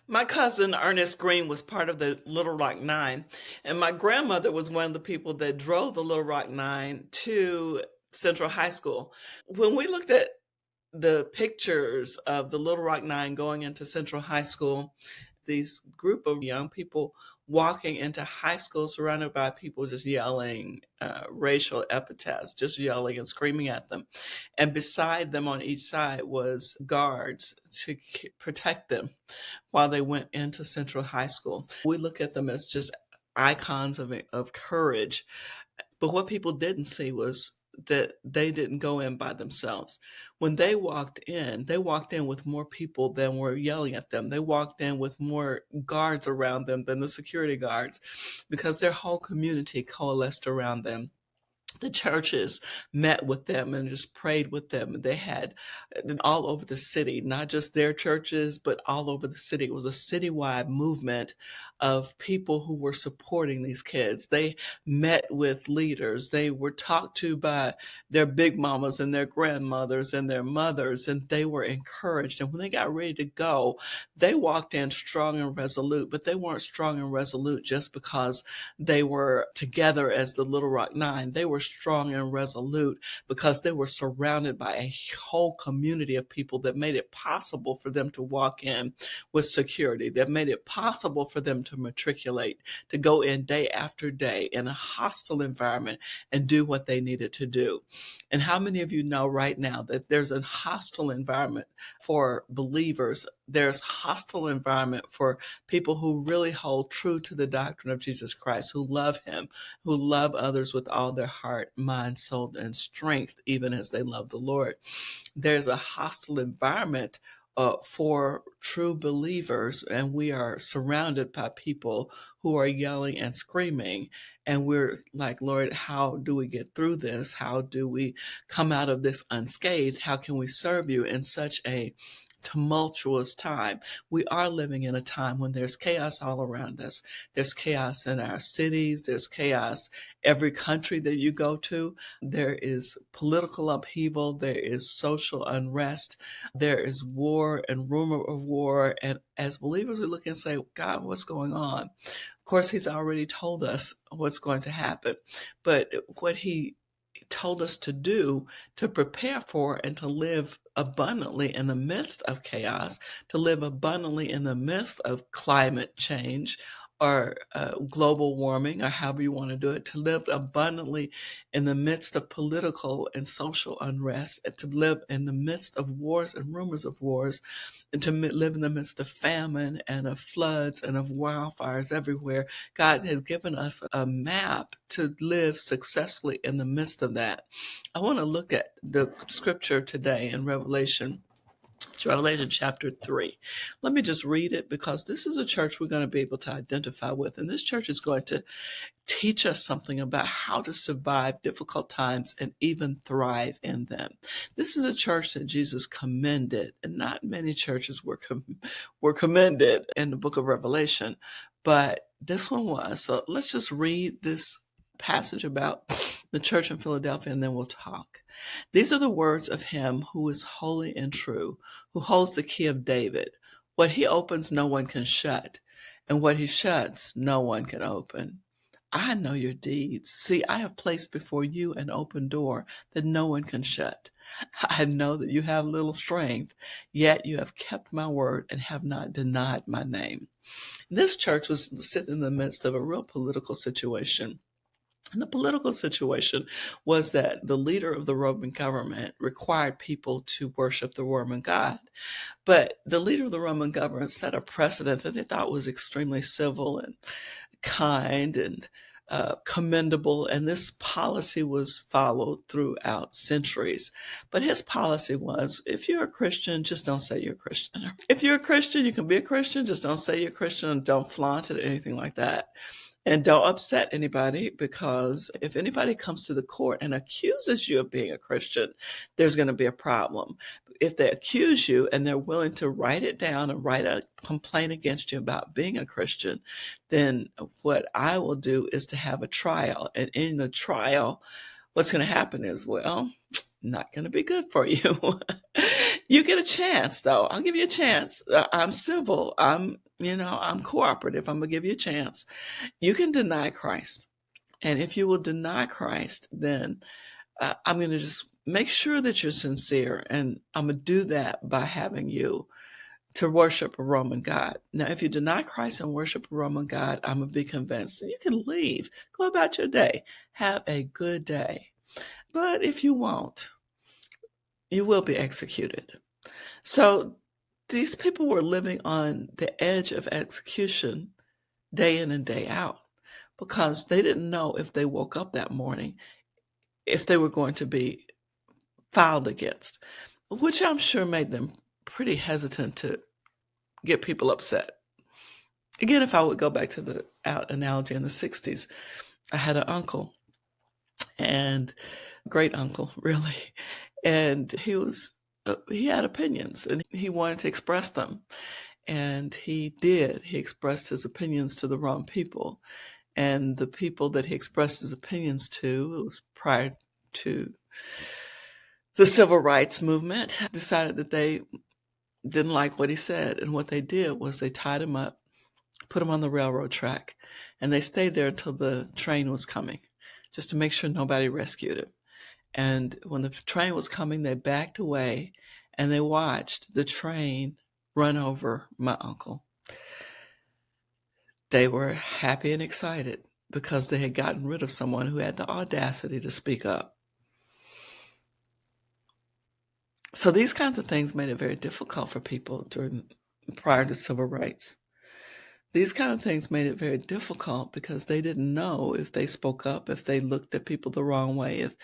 My cousin Ernest Green was part of the Little Rock Nine, and my grandmother was one of the people that drove the Little Rock Nine to Central High School. When we looked at the pictures of the Little Rock Nine going into Central High School, these group of young people walking into high school surrounded by people just yelling racial epithets, just yelling and screaming at them. And beside them on each side was guards to protect them while they went into Central High School. We look at them as just icons of courage. But what people didn't see was that they didn't go in by themselves. When they walked in with more people than were yelling at them. They walked in with more guards around them than the security guards because their whole community coalesced around them. The churches met with them and just prayed with them. They had all over the city, not just their churches, but all over the city. It was a citywide movement of people who were supporting these kids. They met with leaders. They were talked to by their big mamas and their grandmothers and their mothers, and they were encouraged. And when they got ready to go, they walked in strong and resolute, but they weren't strong and resolute just because they were together as the Little Rock Nine. They were strong and resolute because they were surrounded by a whole community of people that made it possible for them to walk in with security, that made it possible for them to matriculate, to go in day after day in a hostile environment and do what they needed to do. And how many of you know right now that there's a hostile environment for believers? There's hostile environment for people who really hold true to the doctrine of Jesus Christ, who love him, who love others with all their heart, mind, soul, and strength, even as they love the Lord. There's a hostile environment for true believers, and we are surrounded by people who are yelling and screaming. And we're like, Lord, how do we get through this? How do we come out of this unscathed? How can we serve you in such a tumultuous time? We are living in a time when there's chaos all around us. There's chaos in our cities. There's chaos every country that you go to. There is political upheaval. There is social unrest. There is war and rumor of war. And as believers, we look and say, God, what's going on? Of course, he's already told us what's going to happen. But what he told us to do to prepare for and to live abundantly in the midst of chaos, to live abundantly in the midst of climate change or global warming, or however you want to do it, to live abundantly in the midst of political and social unrest, and to live in the midst of wars and rumors of wars, and to live in the midst of famine and of floods and of wildfires everywhere. God has given us a map to live successfully in the midst of that. I want to look at the scripture today in Revelation chapter 3. Let me just read it because this is a church we're going to be able to identify with. And this church is going to teach us something about how to survive difficult times and even thrive in them. This is a church that Jesus commended, and not many churches were commended in the book of Revelation, but this one was. So let's just read this passage about the church in Philadelphia, and then we'll talk. These are the words of him who is holy and true, who holds the key of David. What he opens, no one can shut, and what he shuts, no one can open. I know your deeds. See, I have placed before you an open door that no one can shut. I know that you have little strength, yet you have kept my word and have not denied my name. This church was sitting in the midst of a real political situation. And the political situation was that the leader of the Roman government required people to worship the Roman God. But the leader of the Roman government set a precedent that they thought was extremely civil and kind and commendable, and this policy was followed throughout centuries. But his policy was, if you're a Christian, just don't say you're a Christian. If you're a Christian, you can be a Christian, just don't say you're a Christian and don't flaunt it or anything like that. And don't upset anybody, because if anybody comes to the court and accuses you of being a Christian, there's going to be a problem. If they accuse you and they're willing to write it down and write a complaint against you about being a Christian, then what I will do is to have a trial. And in the trial, what's going to happen is, well, not going to be good for you. You get a chance, though. I'll give you a chance. I'm civil. I'm cooperative. I'm going to give you a chance. You can deny Christ. And if you will deny Christ, then I'm going to just make sure that you're sincere. And I'm going to do that by having you to worship a Roman God. Now, if you deny Christ and worship a Roman God, I'm going to be convinced. And you can leave. Go about your day. Have a good day. But if you won't, you will be executed. So these people were living on the edge of execution day in and day out because they didn't know if they woke up that morning, if they were going to be filed against, which I'm sure made them pretty hesitant to get people upset. Again, if I would go back to the analogy in the 60s, I had an uncle, and great uncle, really, and he had opinions and he wanted to express them. And he did. He expressed his opinions to the wrong people. And the people that he expressed his opinions to, it was prior to the civil rights movement, decided that they didn't like what he said. And what they did was they tied him up, put him on the railroad track, and they stayed there until the train was coming, just to make sure nobody rescued him. And when the train was coming, they backed away and they watched the train run over my uncle. They were happy and excited because they had gotten rid of someone who had the audacity to speak up. So these kinds of things made it very difficult for people prior to civil rights. These kind of things made it very difficult because they didn't know if they spoke up, if they looked at people the wrong way, if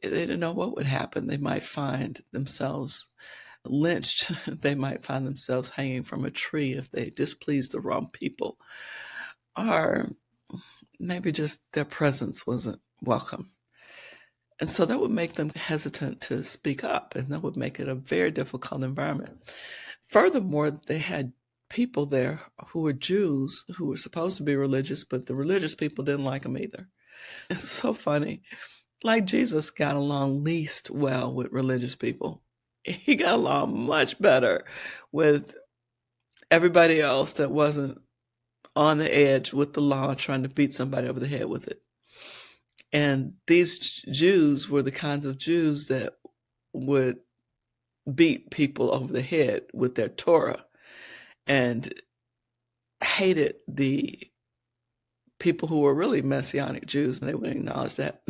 they didn't know what would happen. They might find themselves lynched. They might find themselves hanging from a tree if they displeased the wrong people. Or maybe just their presence wasn't welcome. And so that would make them hesitant to speak up, and that would make it a very difficult environment. Furthermore, they had people there who were Jews who were supposed to be religious, but the religious people didn't like them either. It's so funny. Like Jesus got along least well with religious people. He got along much better with everybody else that wasn't on the edge with the law trying to beat somebody over the head with it. And these Jews were the kinds of Jews that would beat people over the head with their Torah and hated the people who were really Messianic Jews. They wouldn't acknowledge that.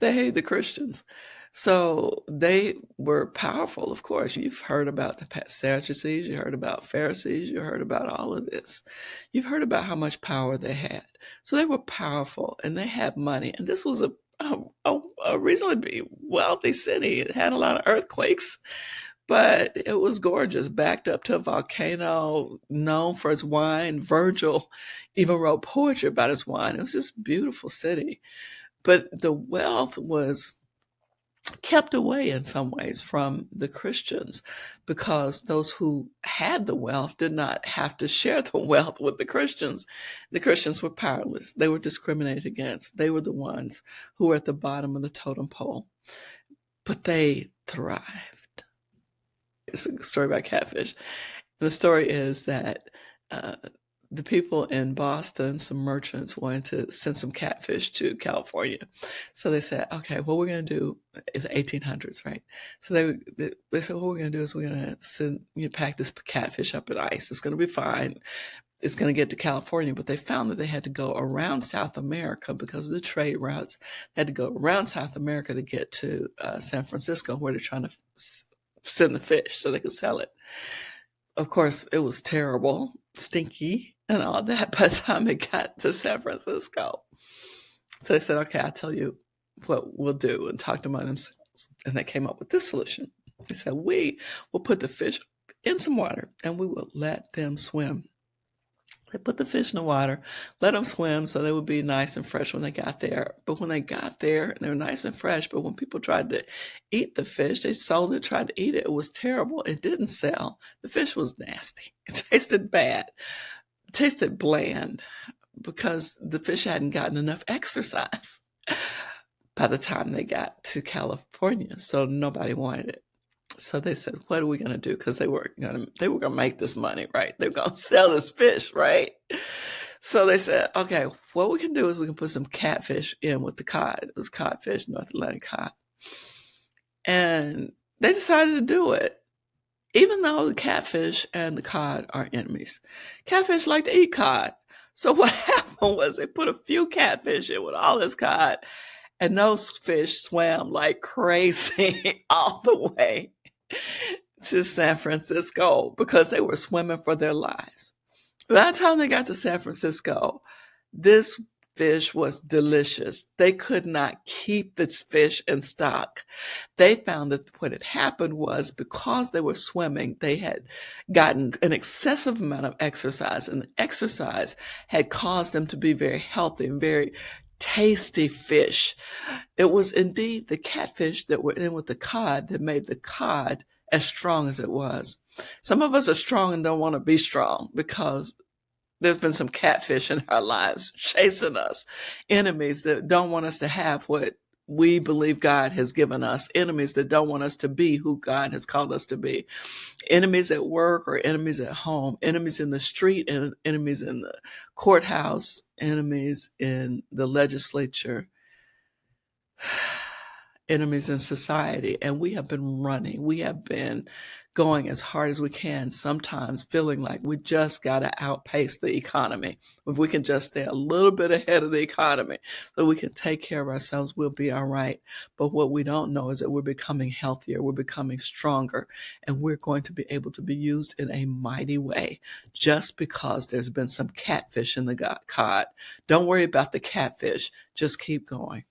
They hated the Christians. So they were powerful, of course. You've heard about the Sadducees, you heard about Pharisees, you heard about all of this. You've heard about how much power they had. So they were powerful and they had money. And this was a reasonably wealthy city. It had a lot of earthquakes, but it was gorgeous, backed up to a volcano, known for its wine. Virgil even wrote poetry about its wine. It was just a beautiful city. But the wealth was kept away in some ways from the Christians because those who had the wealth did not have to share the wealth with the Christians. The Christians were powerless. They were discriminated against. They were the ones who were at the bottom of the totem pole. But they thrived. It's a story about catfish. And the story is that the people in Boston, some merchants, wanted to send some catfish to California. So they said, okay, what we're going to do is 1800s, right? So they said, what we're going to do is we're going to pack this catfish up in ice. It's going to be fine. It's going to get to California. But they found that they had to go around South America because of the trade routes. They had to go around South America to get to San Francisco, where they're trying to send the fish so they could sell it. Of course, it was terrible, stinky, and all that by the time it got to San Francisco. So they said, okay, I'll tell you what we'll do, and talked among themselves. And they came up with this solution. They said, we will put the fish in some water and we will let them swim. They put the fish in the water, let them swim so they would be nice and fresh when they got there. But when they got there, they were nice and fresh. But when people tried to eat the fish, they sold it, tried to eat it. It was terrible. It didn't sell. The fish was nasty. It tasted bad. It tasted bland because the fish hadn't gotten enough exercise. by the time they got to California. So nobody wanted it. So they said, what are we going to do? Because they were going to make this money, right? They were going to sell this fish, right? So they said, okay, what we can do is we can put some catfish in with the cod. It was codfish, North Atlantic cod. And they decided to do it, even though the catfish and the cod are enemies. Catfish like to eat cod. So what happened was they put a few catfish in with all this cod, and those fish swam like crazy all the way to San Francisco because they were swimming for their lives. By the time they got to San Francisco, this fish was delicious. They could not keep this fish in stock. They found that what had happened was because they were swimming, they had gotten an excessive amount of exercise, and the exercise had caused them to be very healthy and very tasty fish. It was indeed the catfish that were in with the cod that made the cod as strong as it was. Some of us are strong and don't want to be strong because there's been some catfish in our lives chasing us, enemies that don't want us to have what we believe God has given us, enemies that don't want us to be who God has called us to be, enemies at work or enemies at home, enemies in the street, and enemies in the courthouse, enemies in the legislature, enemies in society. And we have been running. We have been going as hard as we can, sometimes feeling like we just got to outpace the economy. If we can just stay a little bit ahead of the economy so we can take care of ourselves, we'll be all right. But what we don't know is that we're becoming healthier, we're becoming stronger, and we're going to be able to be used in a mighty way just because there's been some catfish in the cod. Don't worry about the catfish. Just keep going.